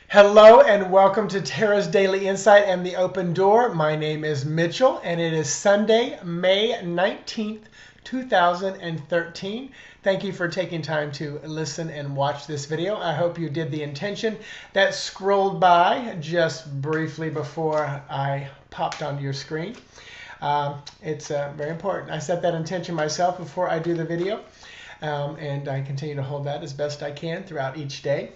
Hello and welcome to Tara's Daily Insight and the Open Door. My name is Mitchell and it is Sunday, May 19th, 2013. Thank you for taking time to listen and watch this video. I hope you did the intention that scrolled by just briefly before I popped onto your screen. It's very important. I set that intention myself before I do the video, and I continue to hold that as best I can throughout each day.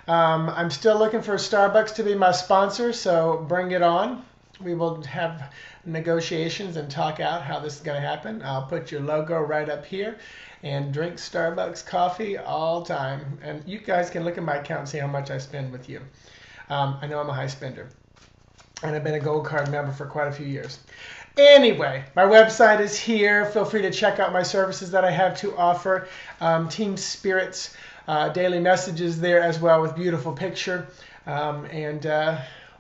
I'm still looking for Starbucks to be my sponsor, so bring it on. We will have negotiations and talk out how this is going to happen. I'll put your logo right up here and drink Starbucks coffee all time. And you guys can look at my account and see how much I spend with you. I know I'm a high spender, and I've been a Gold Card member for quite a few years. Anyway, my website is here. Feel free to check out my services that I have to offer. Team Spirits. Daily messages there as well with beautiful picture.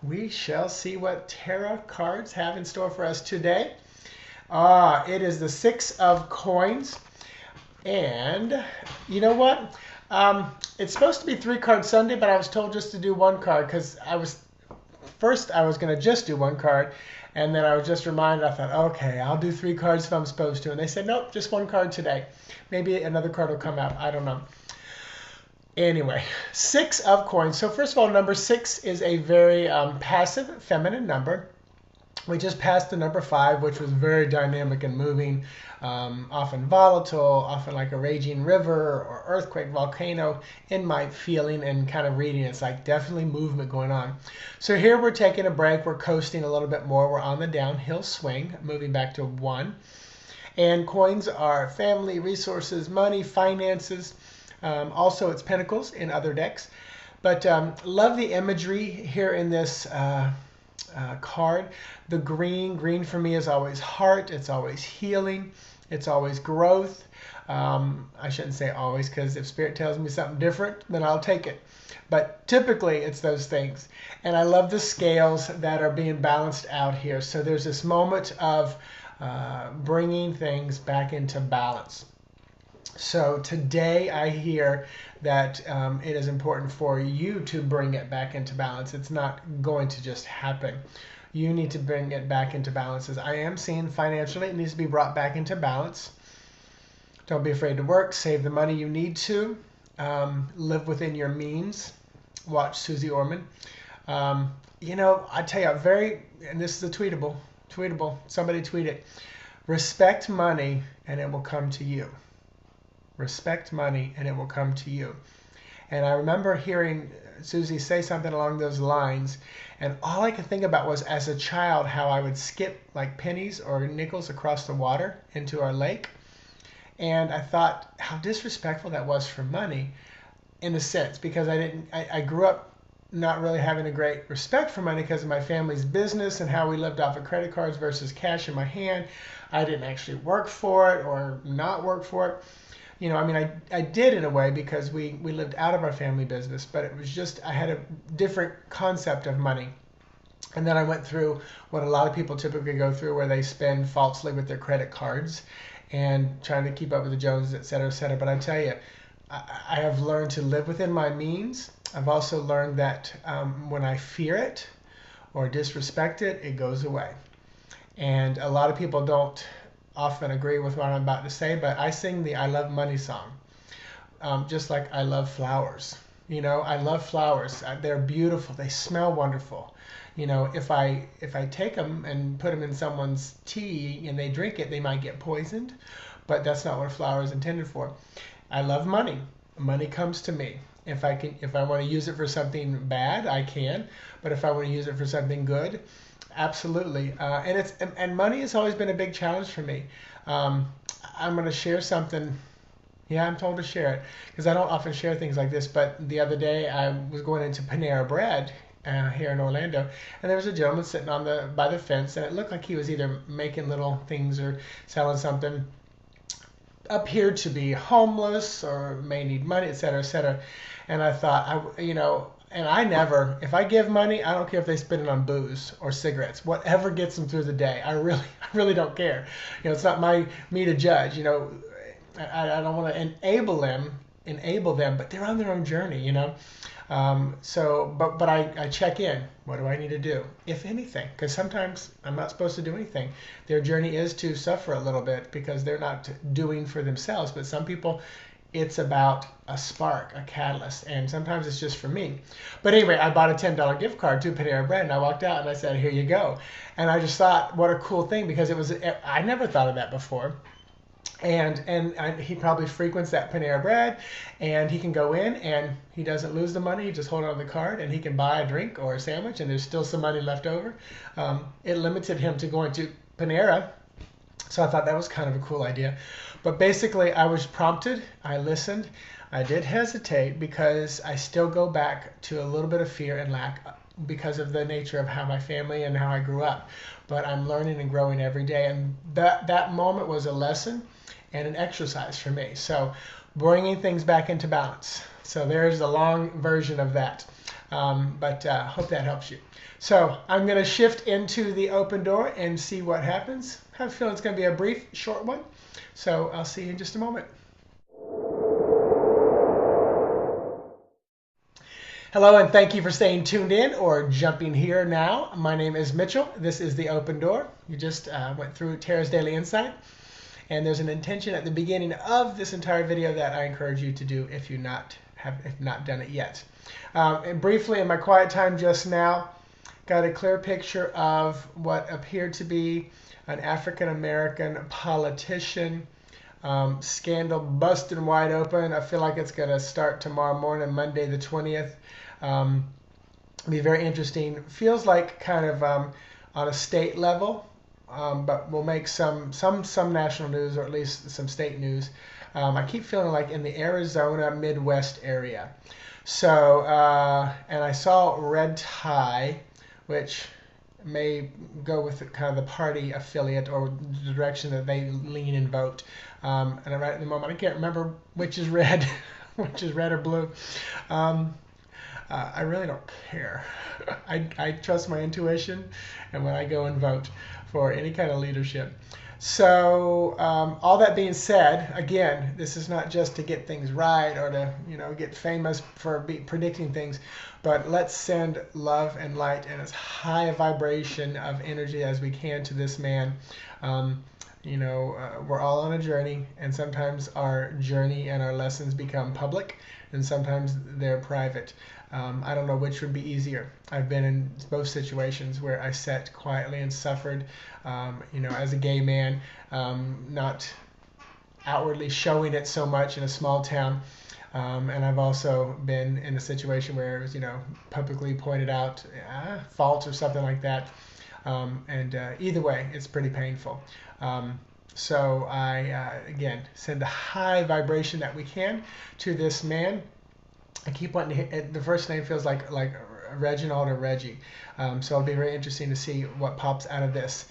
We shall see what tarot cards have in store for us today. It is the Six of Coins. And you know what? It's supposed to be 3-card Sunday, but I was told just to do 1 card because I was going to just do 1 card. And then I was just reminded, I thought, okay, I'll do 3 cards if I'm supposed to. And they said, nope, just 1 card today. Maybe another card will come out. I don't know. Anyway, 6 of Coins. So first of all, number 6 is a very passive, feminine number. We just passed the number 5, which was very dynamic and moving, often volatile, often like a raging river or earthquake, volcano in my feeling and kind of reading. It's like definitely movement going on. So here we're taking a break. We're coasting a little bit more. We're on the downhill swing, moving back to 1. And coins are family, resources, money, finances. Also, it's Pentacles in other decks. But love the imagery here in this card. The green for me is always heart. It's always healing. It's always growth. I shouldn't say always, because if Spirit tells me something different, then I'll take it. But typically, it's those things. And I love the scales that are being balanced out here. So there's this moment of bringing things back into balance. So today I hear that it is important for you to bring it back into balance. It's not going to just happen. You need to bring it back into balance. As I am seeing financially, it needs to be brought back into balance. Don't be afraid to work. Save the money you need to. Live within your means. Watch Susie Orman. You know, I tell you, and this is a tweetable. Somebody tweet it. Respect money and it will come to you. Respect money and it will come to you. And I remember hearing Susie say something along those lines, and all I could think about was as a child how I would skip like pennies or nickels across the water into our lake. And I thought how disrespectful that was for money in a sense, because I grew up not really having a great respect for money because of my family's business and how we lived off of credit cards versus cash in my hand. I didn't actually work for it or not work for it. You know, I mean, I did in a way because we lived out of our family business, but it was just, I had a different concept of money. And then I went through what a lot of people typically go through, where they spend falsely with their credit cards and trying to keep up with the Joneses, et cetera, et cetera. But I tell you, I have learned to live within my means. I've also learned that when I fear it or disrespect it, it goes away. And a lot of people don't often agree with what I'm about to say, but I sing the I Love Money song, just like I love flowers. You know, I love flowers. They're beautiful. They smell wonderful. You know, if I take them and put them in someone's tea and they drink it, they might get poisoned, but that's not what a flower is intended for. I love money. Money comes to me. If I want to use it for something bad, I can, but if I want to use it for something good, absolutely. And money has always been a big challenge for me. I'm going to share something. Yeah, I'm told to share it because I don't often share things like this. But the other day I was going into Panera Bread here in Orlando, and there was a gentleman sitting by the fence, and it looked like he was either making little things or selling something. Appeared to be homeless or may need money, et cetera, et cetera. And I thought, and I never, if I give money, I don't care if they spend it on booze or cigarettes, whatever gets them through the day. I really don't care. You know, it's not me to judge. You know, I don't want to enable them enable them, but they're on their own journey, you know. But I check in. What do I need to do, if anything? Because sometimes I'm not supposed to do anything. Their journey is to suffer a little bit because they're not doing for themselves. But some people, it's about a spark, a catalyst, and sometimes it's just for me. But anyway, I bought a $10 gift card to Panera Bread, and I walked out and I said, "Here you go." And I just thought, what a cool thing, because I never thought of that before. And he probably frequents that Panera Bread, and he can go in and he doesn't lose the money. He just hold on the card and he can buy a drink or a sandwich, and there's still some money left over. It limited him to going to Panera, so I thought that was kind of a cool idea. But basically, I was prompted. I listened. I did hesitate because I still go back to a little bit of fear and lack because of the nature of how my family and how I grew up. But I'm learning and growing every day, and that moment was a lesson and an exercise for me. So bringing things back into balance. So there's the long version of that. But hope that helps you. So I'm going to shift into the open door and see what happens. I have a feeling it's going to be a brief, short one. So I'll see you in just a moment. Hello, and thank you for staying tuned in or jumping here now. My name is Mitchell. This is the Open Door. You just went through Tara's Daily Insight. And there's an intention at the beginning of this entire video that I encourage you to do if you have not done it yet. And briefly, in my quiet time just now, got a clear picture of what appeared to be an African-American politician. Scandal busted wide open. I feel like it's going to start tomorrow morning, Monday the 20th. Be very interesting. Feels like kind of on a state level. But we'll make some national news, or at least some state news. I keep feeling like in the Arizona Midwest area. So, and I saw red tie, which may go with kind of the party affiliate or the direction that they lean and vote. And right at the moment, I can't remember which is red, which is red or blue. I really don't care. I trust my intuition, and when I go and vote for any kind of leadership. So all that being said, again, this is not just to get things right or to get famous for predicting things, but let's send love and light and as high a vibration of energy as we can to this man. We're all on a journey, and sometimes our journey and our lessons become public, and sometimes they're private. I don't know which would be easier. I've been in both situations where I sat quietly and suffered, as a gay man, not outwardly showing it so much in a small town. And I've also been in a situation where it was, publicly pointed out fault or something like that. Either way, it's pretty painful. So I, again, send a high vibration that we can to this man. I keep wanting to hit, the first name feels like Reginald or Reggie. So it'll be very interesting to see what pops out of this.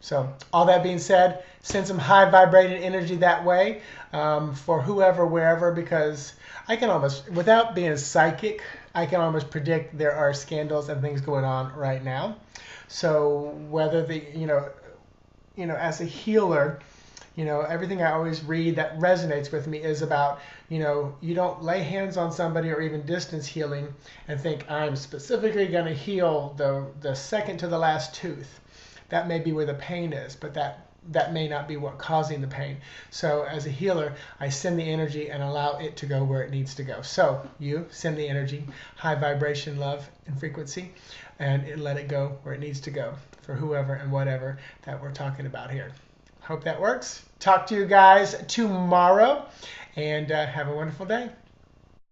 So all that being said, send some high vibrated energy that way for whoever, wherever, because I can almost, without being psychic, I can almost predict there are scandals and things going on right now. So whether as a healer, everything I always read that resonates with me is about, you don't lay hands on somebody or even distance healing and think I'm specifically going to heal the second to the last tooth. That may be where the pain is, but that may not be what causing the pain. So as a healer, I send the energy and allow it to go where it needs to go. So you send the energy, high vibration, love, and frequency, and let it go where it needs to go for whoever and whatever that we're talking about here. Hope that works. Talk to you guys tomorrow, and have a wonderful day.